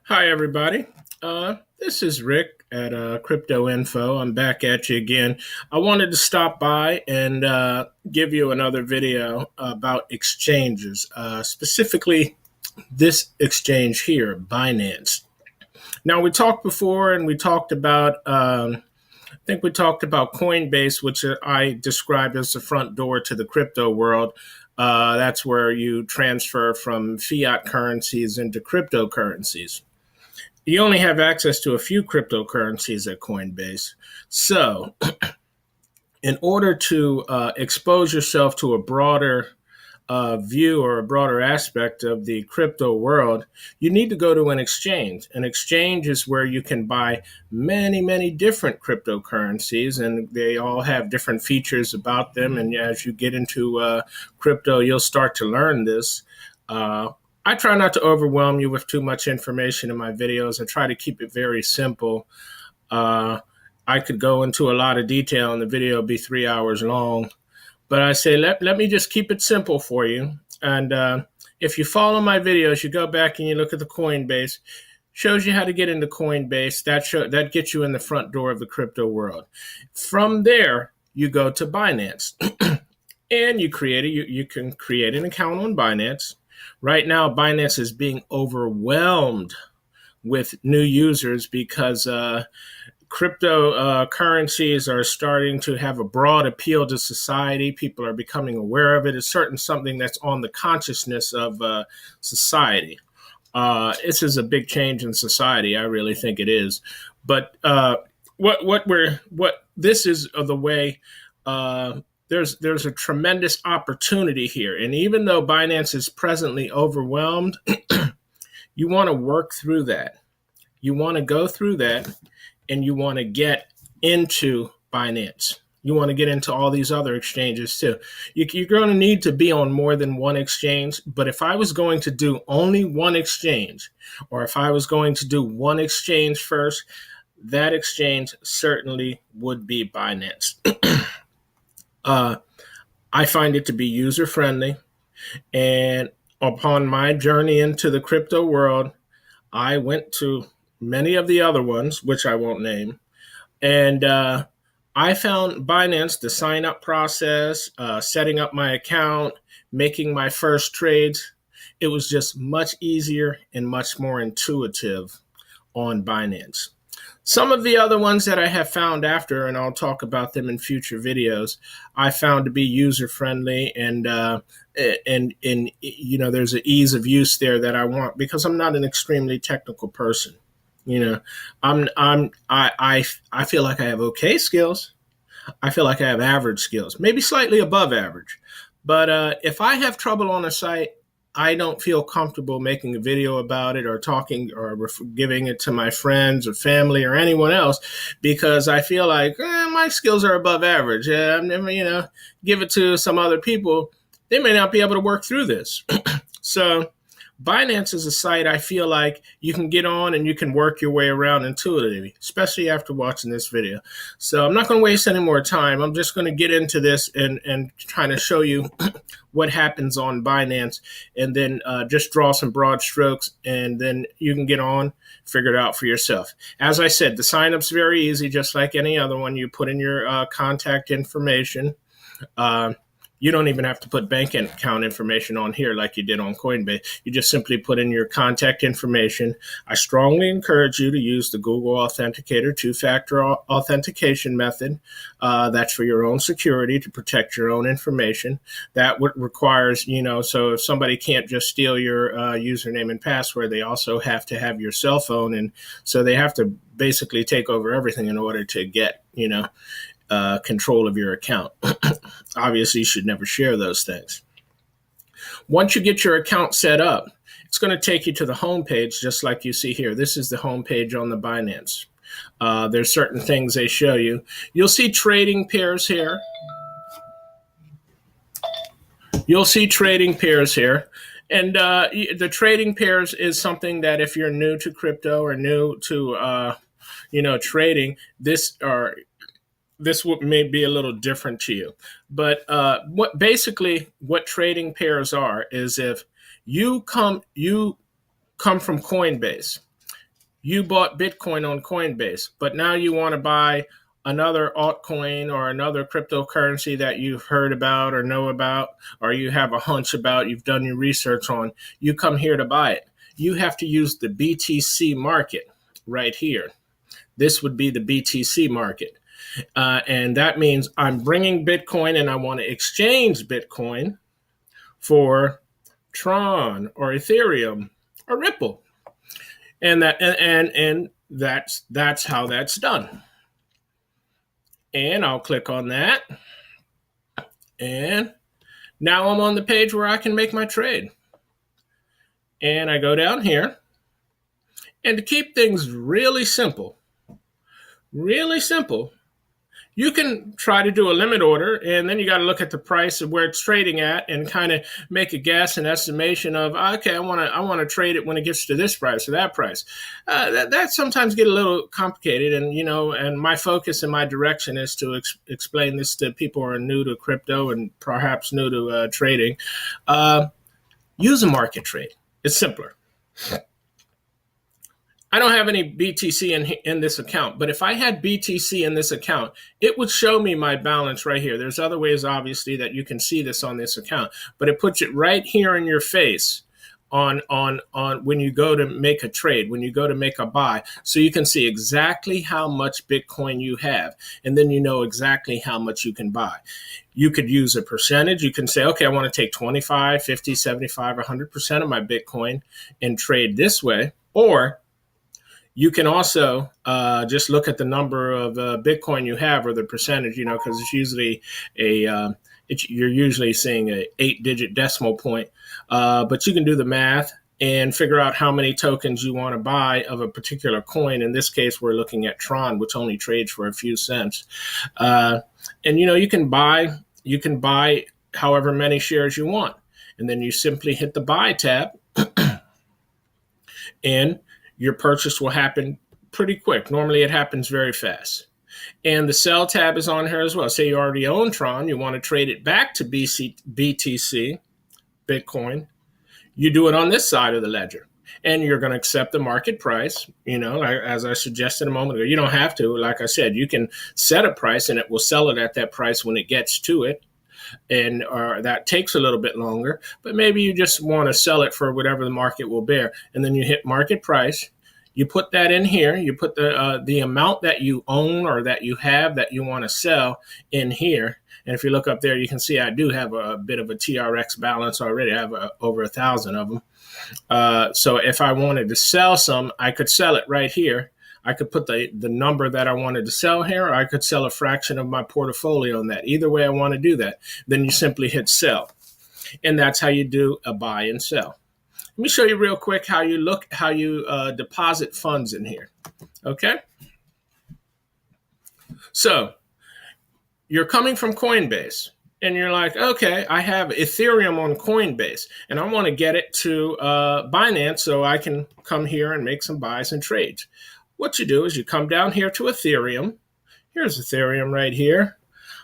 Hi, everybody. This is Rick at Crypto Info. I'm back at you again. I wanted to stop by and give you another video about exchanges, specifically this exchange here, Binance. Now, we talked before and we talked about, I think we talked about Coinbase, which I described as the front door to the crypto world. That's where you transfer from fiat currencies into cryptocurrencies. You only have access to a few cryptocurrencies at Coinbase. So, in order to expose yourself to a broader view or a broader aspect of the crypto world, you need to go to an exchange. An exchange is where you can buy many, many different cryptocurrencies, and they all have different features about them. And as you get into crypto, you'll start to learn this. I try not to overwhelm you with too much information in my videos. I try to keep it very simple. I could go into a lot of detail and the video will be 3 hours long. But I say, let me just keep it simple for you. And if you follow my videos, you go back and you look at the Coinbase, shows you how to get into Coinbase. That gets you in the front door of the crypto world. From there, you go to Binance. And you can create an account on Binance. Right now, Binance is being overwhelmed with new users because cryptocurrencies are starting to have a broad appeal to society. People are becoming aware of it. It's something that's on the consciousness of society. This is a big change in society. I really think it is. But what this is the way. There's a tremendous opportunity here. And even though Binance is presently overwhelmed, you want to work through that. You want to go through that and you want to get into Binance. You want to get into all these other exchanges too. You're going to need to be on more than one exchange. But if I was going to do only one exchange, or if I was going to do one exchange first, that exchange certainly would be Binance. I find it to be user friendly. And upon my journey into the crypto world, I went to many of the other ones, which I won't name. And I found Binance, the sign up process, setting up my account, making my first trades. It was just much easier and much more intuitive on Binance. Some of the other ones that I have found after, and I'll talk about them in future videos, I found to be user friendly and there's an ease of use there that I want because I'm not an extremely technical person. I feel like I have okay skills. I feel like I have average skills, maybe slightly above average. But if I have trouble on a site, I don't feel comfortable making a video about it or talking or giving it to my friends or family or anyone else because I feel like my skills are above average. I'm never, give it to some other people. They may not be able to work through this. So Binance is a site I feel like you can get on and you can work your way around intuitively, especially after watching this video. So I'm not going to waste any more time. I'm just going to get into this and trying to show you what happens on Binance and then just draw some broad strokes and then you can get on, figure it out for yourself. As I said, the sign-up's very easy, just like any other one. You put in your contact information. You don't even have to put bank account information on here like you did on Coinbase. You just simply put in your contact information. I strongly encourage you to use the Google Authenticator two-factor authentication method. That's for your own security to protect your own information. That requires, so if somebody can't just steal your username and password, they also have to have your cell phone. And so they have to basically take over everything in order to get, control of your account. Obviously, you should never share those things. Once you get your account set up, it's going to take you to the home page, just like you see here. This is the home page on the Binance. There's certain things they show you. You'll see trading pairs here. You'll see trading pairs here. And the trading pairs is something that if you're new to crypto or new to, trading, this may be a little different to you. But what trading pairs are is if you come from Coinbase, You bought Bitcoin on Coinbase, but now you want to buy another altcoin or another cryptocurrency that you've heard about or know about, or you have a hunch about, you've done your research on, you come here to buy it. You have to use the BTC market right here. This would be the BTC market. And that means I'm bringing Bitcoin and I want to exchange Bitcoin for Tron or Ethereum or Ripple. And that's how that's done. And I'll click on that. And now I'm on the page where I can make my trade. And I go down here. And to keep things really simple, you can try to do a limit order, and then you got to look at the price of where it's trading at and kind of make a guess, an estimation of, okay, I want to trade it when it gets to this price or that price. That sometimes get a little complicated, and and my focus and my direction is to explain this to people who are new to crypto and perhaps new to trading. Use a market trade. It's simpler. I don't have any BTC in this account, but if I had BTC in this account, it would show me my balance right here. There's other ways, obviously, that you can see this on this account, but it puts it right here in your face on when you go to make a trade, when you go to make a buy, so you can see exactly how much Bitcoin you have, and then you know exactly how much you can buy. You could use a percentage. You can say, okay, I want to take 25, 50, 75, 100% of my Bitcoin and trade this way, or you can also just look at the number of Bitcoin you have or the percentage, because it's usually you're usually seeing a 8-digit decimal point. But you can do the math and figure out how many tokens you want to buy of a particular coin. In this case, we're looking at Tron, which only trades for a few cents. And you can buy however many shares you want, and then you simply hit the buy tab, and your purchase will happen pretty quick. Normally it happens very fast. And the sell tab is on here as well. Say you already own Tron, you want to trade it back to BTC, Bitcoin. You do it on this side of the ledger. And you're going to accept the market price, as I suggested a moment ago. You don't have to. Like I said, you can set a price and it will sell it at that price when it gets to it. And that takes a little bit longer, but maybe you just want to sell it for whatever the market will bear. And then you hit market price. You put that in here. You put the amount that you own or that you have that you want to sell in here. And if you look up there, you can see I do have a bit of a TRX balance already. I have over 1,000 of them. So if I wanted to sell some, I could sell it right here. I could put the number that I wanted to sell here, or I could sell a fraction of my portfolio on that. Either way I want to do that. Then you simply hit sell. And that's how you do a buy and sell. Let me show you real quick how you deposit funds in here. Okay? So you're coming from Coinbase, and you're like, okay, I have Ethereum on Coinbase, and I want to get it to Binance so I can come here and make some buys and trades. What you do is you come down here to Ethereum. Here's Ethereum right here.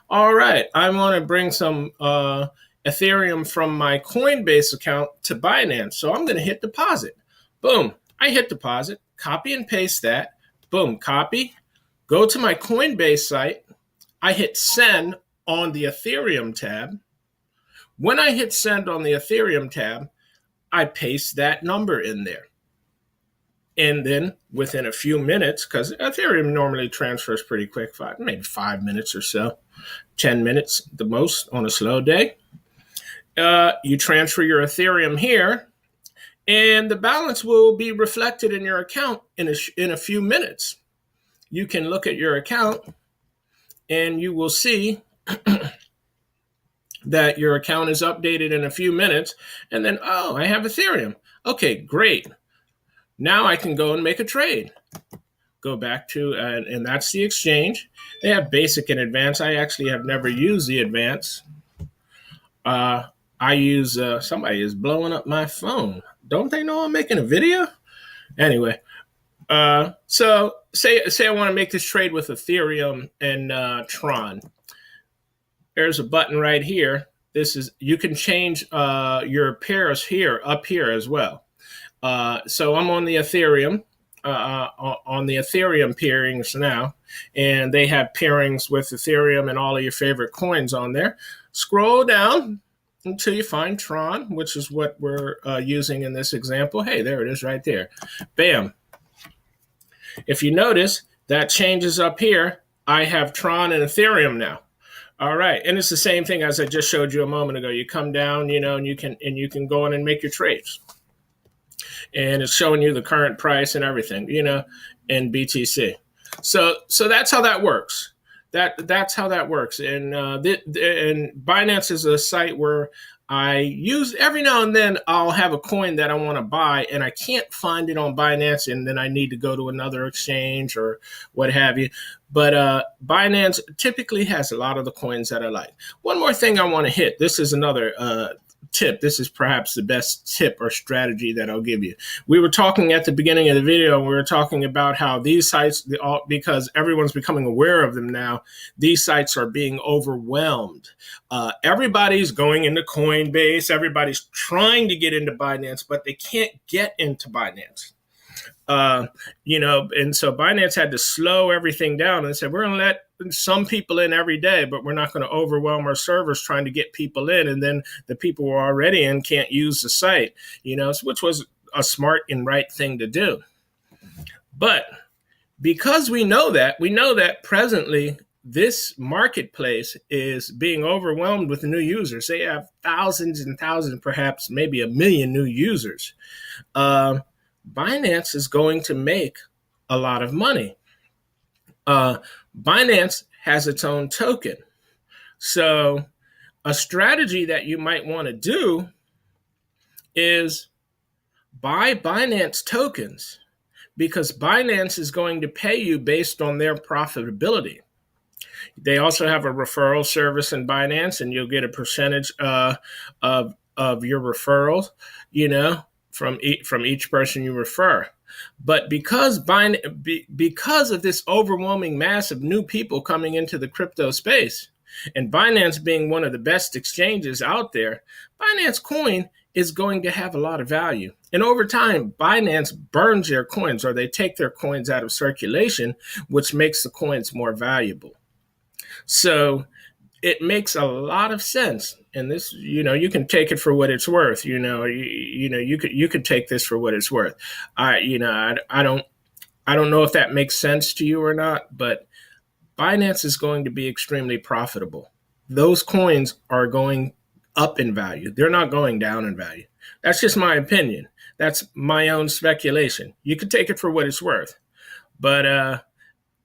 All right, I want to bring some Ethereum from my Coinbase account to Binance. So I'm going to hit deposit. Boom, I hit deposit, copy and paste that. Boom, copy, go to my Coinbase site. I hit send on the Ethereum tab. When I hit send on the Ethereum tab, I paste that number in there. And then within a few minutes, because Ethereum normally transfers pretty quick, maybe 5 minutes or so, 10 minutes the most on a slow day, you transfer your Ethereum here, and the balance will be reflected in your account in a few minutes. You can look at your account, and you will see that your account is updated in a few minutes, and then, oh, I have Ethereum. Okay, great. Now I can go and make a trade. Go back to, and that's the exchange. They have basic and advanced. I actually have never used the advanced. I use, somebody is blowing up my phone. Don't they know I'm making a video? Anyway, so say I want to make this trade with Ethereum and Tron. There's a button right here. You can change your pairs here, up here as well. So I'm on the Ethereum. on the Ethereum peerings now, and they have peerings with Ethereum and all of your favorite coins on there. Scroll down until you find Tron, which is what we're using in this example. Hey, there it is right there. Bam. If you notice, that changes up here. I have Tron and Ethereum now. All right, and it's the same thing as I just showed you a moment ago. You come down, and you can go in and make your trades, and it's showing you the current price and everything, in BTC. So that's how that works. That's how that works. And and Binance is a site where I use every now and then. I'll have a coin that I want to buy, and I can't find it on Binance, and then I need to go to another exchange or what have you. But Binance typically has a lot of the coins that I like. One more thing I want to hit. This is another tip. This is perhaps the best tip or strategy that I'll give you. We were talking at the beginning of the video, we were talking about how these sites, because everyone's becoming aware of them now, these sites are being overwhelmed. Everybody's going into Coinbase. Everybody's trying to get into Binance, but they can't get into Binance. And so Binance had to slow everything down and said, we're going to let some people in every day, but we're not going to overwhelm our servers trying to get people in. And then the people who are already in can't use the site, which was a smart and right thing to do. But because we know that presently this marketplace is being overwhelmed with new users. They have thousands and thousands, perhaps maybe 1 million new users. Binance is going to make a lot of money. Binance has its own token. So a strategy that you might want to do is buy Binance tokens, because Binance is going to pay you based on their profitability. They also have a referral service in Binance, and you'll get a percentage of your referrals, from each person you refer. But because of this overwhelming mass of new people coming into the crypto space, and Binance being one of the best exchanges out there, Binance Coin is going to have a lot of value. And over time, Binance burns their coins, or they take their coins out of circulation, which makes the coins more valuable. So it makes a lot of sense. And this, you can take it for what it's worth. You could take this for what it's worth. I don't know if that makes sense to you or not, but Binance is going to be extremely profitable. Those coins are going up in value. They're not going down in value. That's just my opinion. That's my own speculation. You could take it for what it's worth, but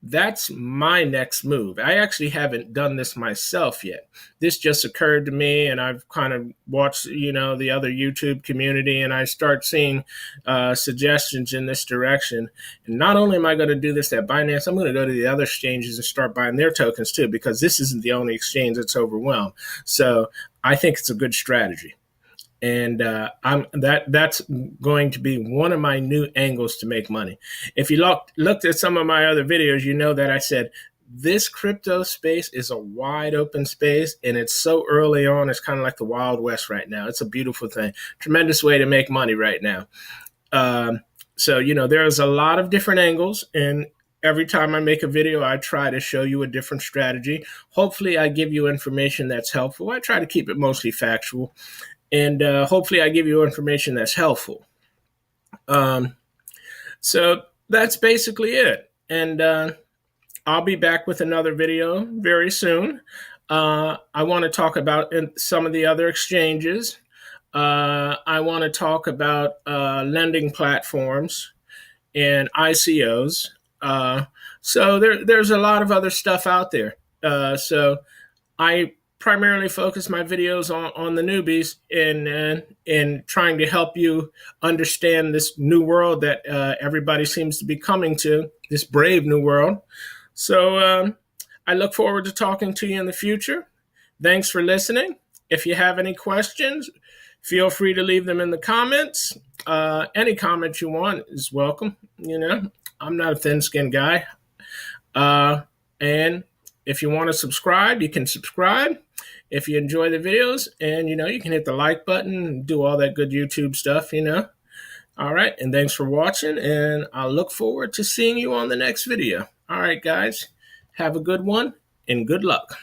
that's my next move. I actually haven't done this myself yet. This just occurred to me, and I've kind of watched, the other YouTube community, and I start seeing suggestions in this direction. And not only am I going to do this at Binance, I'm going to go to the other exchanges and start buying their tokens too, because this isn't the only exchange that's overwhelmed. So I think it's a good strategy. And that's going to be one of my new angles to make money. If you looked at some of my other videos, you know that I said this crypto space is a wide open space, and it's so early on. It's kind of like the Wild West right now. It's a beautiful thing, tremendous way to make money right now. So there's a lot of different angles, and every time I make a video, I try to show you a different strategy. Hopefully, I give you information that's helpful. I try to keep it mostly factual. And hopefully I give you information that's helpful. So that's basically it. And I'll be back with another video very soon. I want to talk about some of the other exchanges. I want to talk about lending platforms and ICOs. So there's a lot of other stuff out there. So I primarily focus my videos on the newbies and trying to help you understand this new world that everybody seems to be coming to, this brave new world. So I look forward to talking to you in the future. Thanks for listening. If you have any questions, feel free to leave them in the comments. Any comment you want is welcome. I'm not a thin-skinned guy. And if you want to subscribe, you can subscribe. If you enjoy the videos, and you can hit the like button and do all that good YouTube stuff, All right, and thanks for watching, and I look forward to seeing you on the next video. All right, guys, have a good one, and good luck.